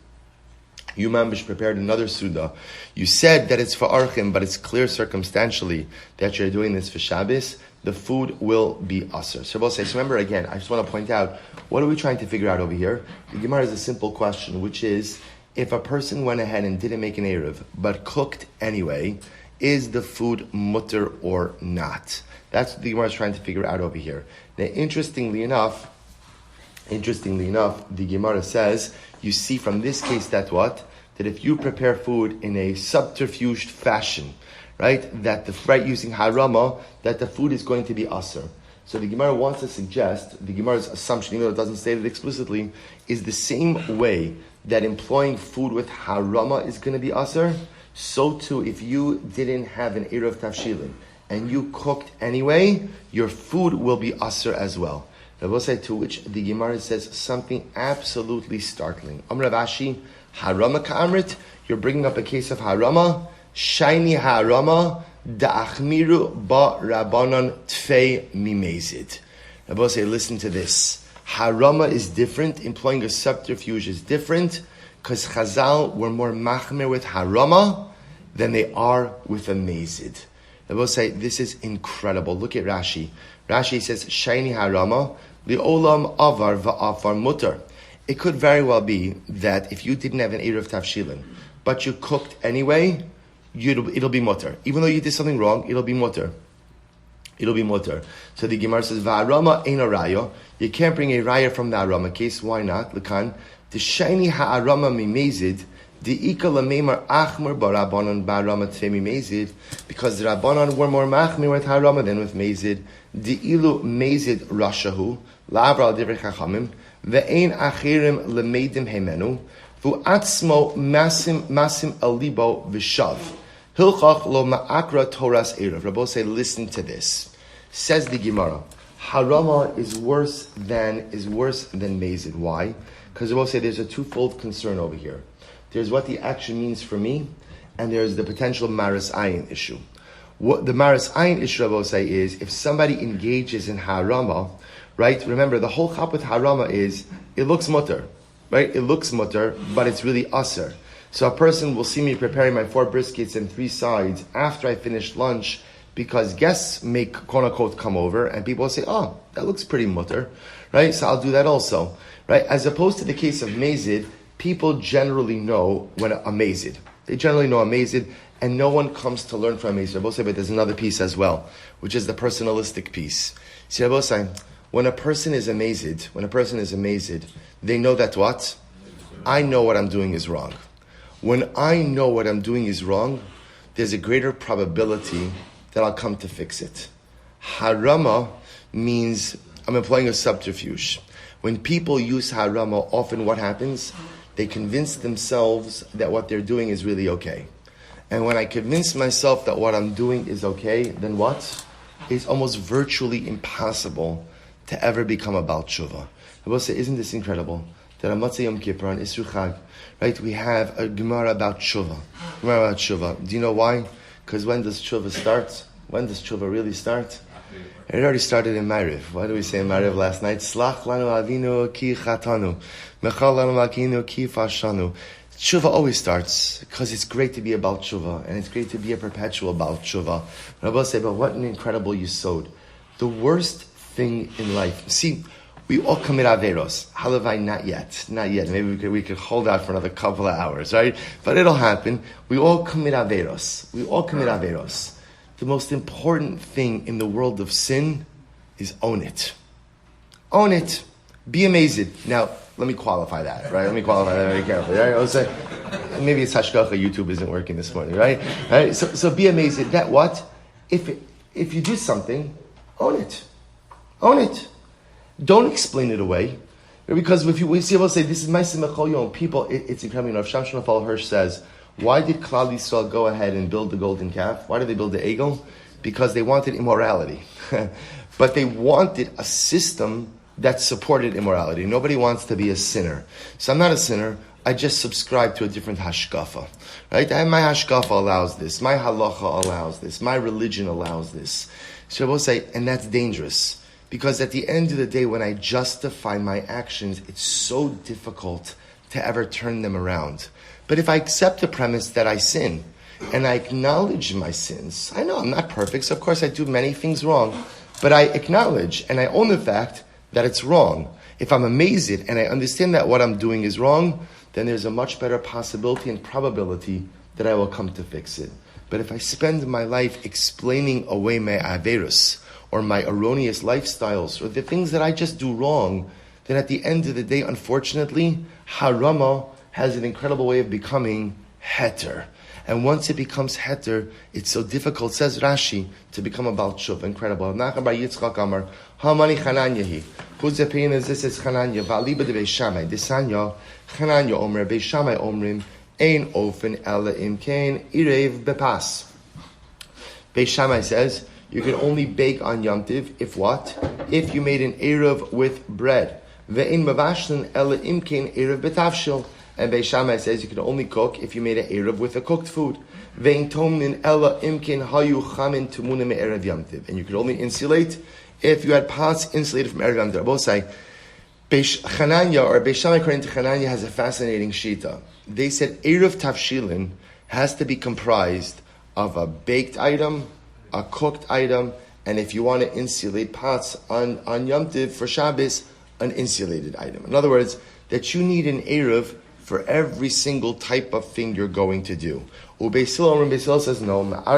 you mamish prepared another Suda, you said that it's for Archim, but it's clear circumstantially that you're doing this for Shabbos, the food will be Aser. So both say, so remember again, I just want to point out, what are we trying to figure out over here? The Gemara is a simple question, which is, if a person went ahead and didn't make an Erev, but cooked anyway, is the food mutter or not? That's what the Gemara is trying to figure out over here. Now, interestingly enough, the Gemara says, you see from this case that what? That if you prepare food in a subterfuge fashion, right, using harama, that the food is going to be aser. So the Gemara wants to suggest, the Gemara's assumption, even though it doesn't state it explicitly, is the same way that employing food with harama is going to be aser, so too if you didn't have an erev tafshilin and you cooked anyway, your food will be aser as well. I will say to which the Gemara says something absolutely startling. Amr Ravashi, harama ka'amrit, you're bringing up a case of harama, shiny harama, da'achmiru ba rabbanon tfei mimezid. I will say, listen to this. Harama is different, employing a subterfuge is different, because Chazal were more machmir with harama than they are with a mezid. I will say, this is incredible. Look at Rashi. Rashi says, shiny harama, li'olam avar va'afar mutter. It could very well be that if you didn't have an erev tafshilin, but you cooked anyway, it'll be mutter. Even though you did something wrong, it'll be mutter. So the Gemara says, va'arama ein araya. You can't bring a raya from the arama case. Why not? L'kan, the shiny ha'arama mimezid, the ika lamemar achmer barabanan ba'arama tfei mimezid, because the rabbanan were more machmir with harama than with mezid. The ilu mezid rashahu, la'avra al divrei chachamim, ve'ein achirim lemedim hemenu, v'atzmo masim alibo v'shav. Hilchach lo ma'akra toras erev. Rabbi say, listen to this. Says the Gemara, harama is worse than mezid. Why? Because Rabbi say there's a twofold concern over here. There's what the action means for me, and there's the potential maris ayin issue. What the maris ayin issue, Rabbi say, is if somebody engages in harama, right? Remember, the whole chap with harama is it looks mutter, right? It looks mutter, but it's really aser. So a person will see me preparing my 4 briskets and 3 sides after I finish lunch, because guests make quote unquote come over and people will say, oh, that looks pretty mutter, right? So I'll do that also, right? As opposed to the case of mezid, people generally know when a mezid. They generally know a mezid, and no one comes to learn from a mezid. I will say, but there's another piece as well, which is the personalistic piece. See, I will say, when a person is a mezid, they know that what? I know what I'm doing is wrong. When I know what I'm doing is wrong, there's a greater probability that I'll come to fix it. Harama means I'm employing a subterfuge. When people use harama, often what happens? They convince themselves that what they're doing is really okay. And when I convince myself that what I'm doing is okay, then what? It's almost virtually impossible to ever become a Baal Tshuva. I will say, isn't this incredible? That on Motzei Yom Kippur, on Isru Chag, right, we have a Gemara about Tshuva. Do you know why? Because when does Tshuva start? When does Tshuva really start? It already started in Ma'ariv. What did we say in Ma'ariv last night? Slach lanu avinu ki chatanu, mechal lanu makinu ki fashanu. Tshuva always starts because it's great to be about tshuva, and it's great to be a perpetual about tshuva. Rabbi say, but what an incredible yisod. The worst thing in life. See, we all commit averos. Halavai, not yet. Maybe we could hold out for another couple of hours, right? But it'll happen. We all commit averos. The most important thing in the world of sin is own it. Own it. Be amazed. Now, let me qualify that, right? Let me qualify that very carefully, right? I'll say, maybe it's hashgacha, YouTube isn't working this morning, right? So be amazed that what? If you do something, own it. Own it. Don't explain it away. Because if we see people say, this is my simachol yom, people, it's incredible. Rav Shimshon Raphael Hirsch says, why did Klal Yisrael go ahead and build the golden calf? Why did they build the egel? Because they wanted immorality. But they wanted a system that supported immorality. Nobody wants to be a sinner. So I'm not a sinner. I just subscribe to a different hashkafa. Right? My hashkafa allows this. My halacha allows this. My religion allows this. So I will say, and that's dangerous. Because at the end of the day, when I justify my actions, it's so difficult to ever turn them around. But if I accept the premise that I sin, and I acknowledge my sins, I know I'm not perfect, so of course I do many things wrong, but I acknowledge and I own the fact that it's wrong. If I'm amazed and I understand that what I'm doing is wrong, then there's a much better possibility and probability that I will come to fix it. But if I spend my life explaining away my averus, or my erroneous lifestyles, or the things that I just do wrong, then at the end of the day, unfortunately, harama has an incredible way of becoming heter. And once it becomes heter, it's so difficult, says Rashi, to become a Baal Tshuva. Incredible. Nachman bar Yitzchak Amar, Hamani Chananyahi. Whose opinion is this? Is Chananya. Va'aliba de Beis Shammai. Desanya, Chananya Omer, Beis Shammai Omrim, Ein Ofen Ela Imkein, Irev Bepas. Beis Shammai says, you can only bake on Yom Tiv if what? If you made an Erev with bread. Ve'in mavashlan ela imkein Erev betavshil. And Beis Shammai says you can only cook if you made an Erev with a cooked food. Ve'in tomnin ela imkein hayu chamin tumuna me'erev Yom Tiv. And you could only insulate if you had pots insulated from Erev Yom Tiv. Both say, Beis Chananya, or Beis Shammai according to Chananya, has a fascinating shita. They said Erev Tavshilin has to be comprised of a baked item, a cooked item, and if you want to insulate pots on Yom Tiv for Shabbos, an insulated item. In other words, that you need an Erev for every single type of thing you're going to do. Beis Hillel says no. Now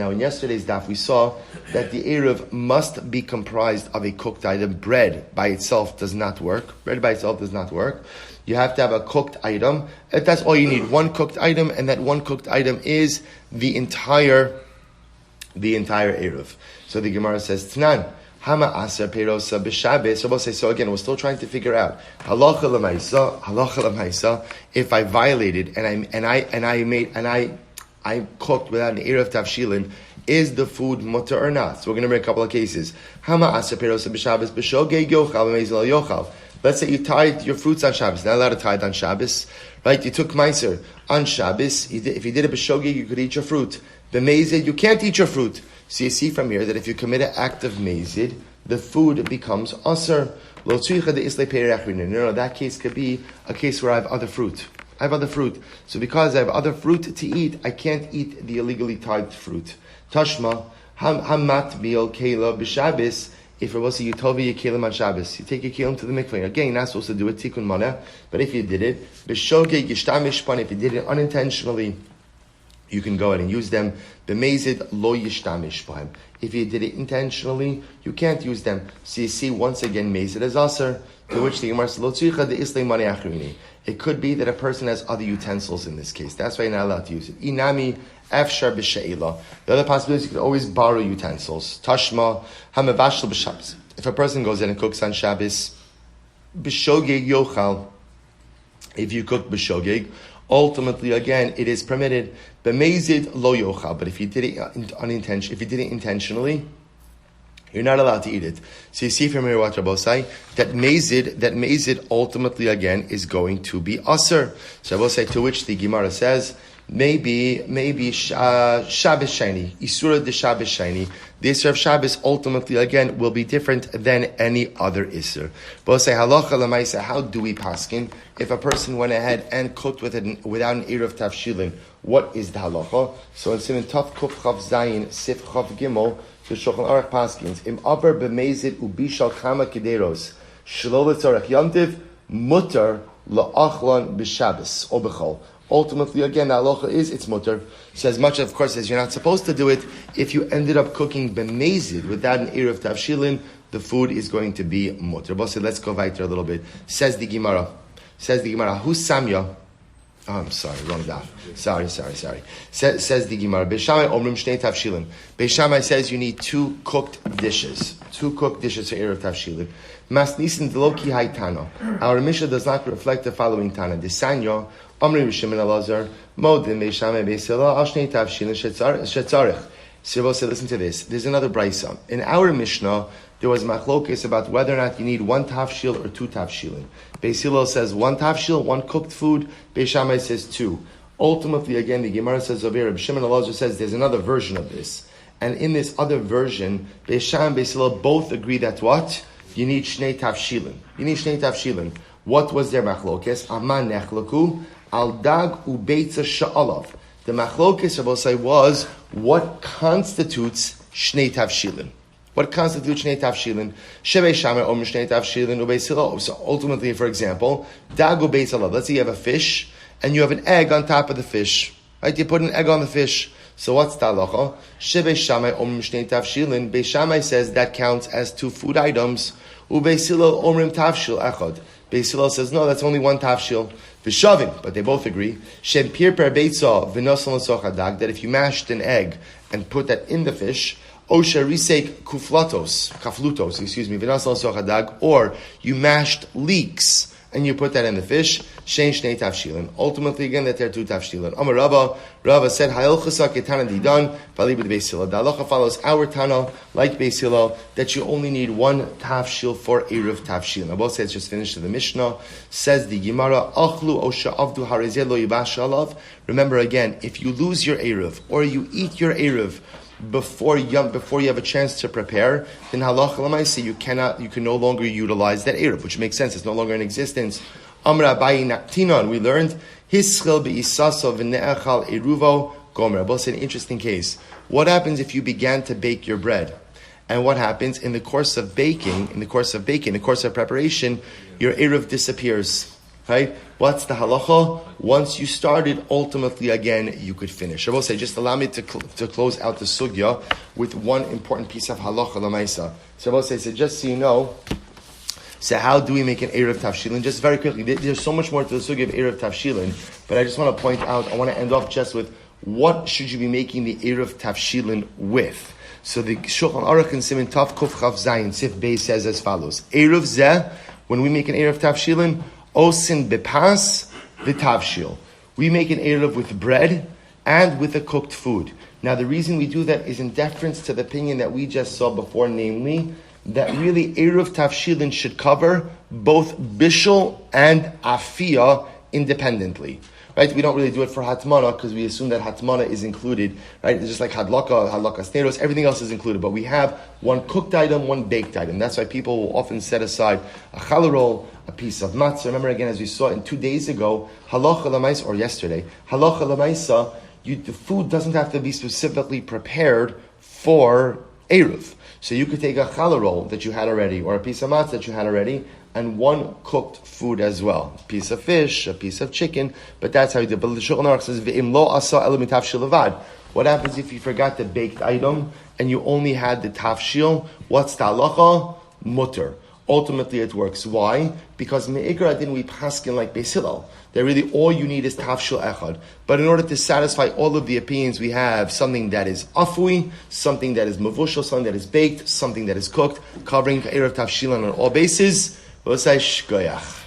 in yesterday's daf we saw that the Erev must be comprised of a cooked item. Bread by itself does not work. You have to have a cooked item. That's all you need. One cooked item, and that one cooked item is the entire Erev. So the Gemara says, Tnan, Hama Aser Perosa B'Shabbos. So we'll say, so again, we're still trying to figure out halacha l'maisa. If I violated and I cooked without an Erev Tavshilin, is the food mutter or not? So we're going to bring a couple of cases. Hama Aser Perosa B'Shabbos B'Shogeg Yochal B'Meizal Yochal. Let's say you tied your fruits on Shabbos. Not allowed to tie it on Shabbos, right? You took meiser on Shabbos. If you did it b'shogeg, you could eat your fruit. B'mezid, you can't eat your fruit. So you see from here that if you commit an act of mezid, the food becomes aser. No, that case could be a case where I have other fruit. So because I have other fruit to eat, I can't eat the illegally tied fruit. Tashma, hamat meal kela b'Shabbos. If it was a Yutovi Yekelim on Shabbos, you take your kelim to the mikveh. Again, you're not supposed to do it tikkun mana, but if you did it, b'shogeg yishtamish pan, if you did it unintentionally, you can go ahead and use them. B'mezid lo yishtamish pan. If you did it intentionally, you can't use them. So you see, once again, mezid is aser, to which the Gemara says, lo tzricha de islay mani achrini. It could be that a person has other utensils in this case. That's why you're not allowed to use it. Inami Efshar b'she'ila. The other possibility is you could always borrow utensils. Tashma hamavashel b'Shabbos. If a person goes in and cooks on Shabbos, b'shogeg yochal. If you cook b'shogeg, ultimately again it is permitted. B'mezid lo yochal. But if you did it intentionally, you're not allowed to eat it. So you see from here what Rabbi say that mezid ultimately again is going to be aser. So Rabbi say, to which the Gemara says, maybe Shabbos Shaindy, Isura de Shabbos Shaindy. The Isser of Shabbos ultimately, again, will be different than any other Isser. But say, halacha l'maisa, how do we paskin? If a person went ahead and cooked with it without an Eruv Tavshilin, what is the halacha? So in Siman Tov Kuf Chav Zayin, Sif Chav Gimel, the Shulchan Aruch paskins, Im Aber b'mezid ubishal kama kederos, shelo l'tzorech yomtiv, mutar la'achlan b'Shabbos, or b'chol. Ultimately, again, the halacha is it's mutar. So as much, of course, as you're not supposed to do it, if you ended up cooking b'mezid without an eruv tavshilin, the food is going to be mutar. But let's go weiter a little bit. Says the Gemara, who samya? Oh, I'm sorry, wrong daf. Sorry. Says the Gemara, Beishamai omrim shnei tavshilin. Beishamai says you need two cooked dishes for eruv tavshilin. Masnisin deloki haitano. Our Mishnah does not reflect the following tana. Desanyo. Omri Rishim and Elazar, Modim, Beishame, Beisila, Ashnei Tavshilin, Shetzarech. Sirvo said, listen to this. There's another brisa. In our Mishnah, there was machlokes about whether or not you need one tavshil or two tavshilin. Beisilo says one tavshil, one cooked food. Beishame says two. Ultimately, again, the Gemara says over here, Shimon and Elazar says there's another version of this. And in this other version, Beisham and Beisilo both agree that what? You need shnei tavshilin. What was their machlokes? Aman nechlaku. Al dag u Beitzah sha'alav. The machlokes Rabbosai was what constitutes shnei tavshilin. Shebei shamer om shnei tavshilin ubeisilo. So ultimately, for example, dag u Beitzah. Let's say you have a fish and you have an egg on top of the fish. Right? You put an egg on the fish. So what's the halacha? Shebei shamer om shnei tavshilin. Beishamai says that counts as two food items. Ubeisilo omrim tavshil echad. Beisilo says no, that's only one tavshil. V'shavim, but they both agree. Shem pir per beitzah v'nosel l'sochadag, that if you mashed an egg and put that in the fish, osha risek kaflutos, v'nosel l'sochadag, or you mashed leeks and you put that in the fish, shein shnei tavshilin. Ultimately, again, that there are two tavshilin. Amar Rava said, Ha'el chasa ketana didan, v'alibud Beis Hillel. The halacha follows our Tana, like Beis Hillel, that you only need one tavshil for eruv tavshilin. Abba says, just finished the Mishnah. Says the Gemara, Achlu osha avdu harezeh lo yibash alav. Remember again, if you lose your eruv, or you eat your eruv, before you have a chance to prepare, then halacha l'maaseh you can no longer utilize that eruv, which makes sense. It's no longer in existence. Amra Abayi Naktinon, we learned hischil beisaso v'ne'echal eruvo gomer. But it's an interesting case. What happens if you began to bake your bread, and what happens in the course of preparation, your eruv disappears? Right? What's the halacha? Once you started, ultimately, again, you could finish. I will say, just allow me to close out the sugya with one important piece of halacha l'maisa. So I will say, just so you know, so how do we make an eruv tavshilin? Just very quickly, there's so much more to the sugya of eruv tavshilin, but I just want to point out, I want to end off just with, what should you be making the eruv tavshilin with? So the Shulchan Aruch in Siman Tov Kuf Chav Zayin, Sif Beis says as follows. Eruv zeh, when we make an eruv tavshilin, osin bepas v'tavshil. We make an eruv with bread and with a cooked food. Now the reason we do that is in deference to the opinion that we just saw before, namely, that really eruv tavshilin should cover both bishul and afiyah independently. Right? We don't really do it for hatmana because we assume that hatmana is included. Right? It's just like hadlaka sneros, everything else is included. But we have one cooked item, one baked item. That's why people will often set aside a challah roll, a piece of matzah. Remember again, as we saw 2 days ago, halacha l'maisa, or yesterday, halacha l'maisa, the food doesn't have to be specifically prepared for eruv. So you could take a challah roll that you had already, or a piece of matzah that you had already, and one cooked food as well. A piece of fish, a piece of chicken, but that's how you do it. But the Shulchan Aruch says, Ve'im lo asa elu mitavshil levad. What happens if you forgot the baked item, and you only had the tavshil? What's the halacha? Mutter. Ultimately it works. Why? Because me'ikar adin we paskin like Beis Hillel. That really all you need is tavshil echad. But in order to satisfy all of the opinions, we have something that is afui, something that is mavushal, something that is baked, something that is cooked, covering eruv tavshilan on all bases. We'll say shkoyach.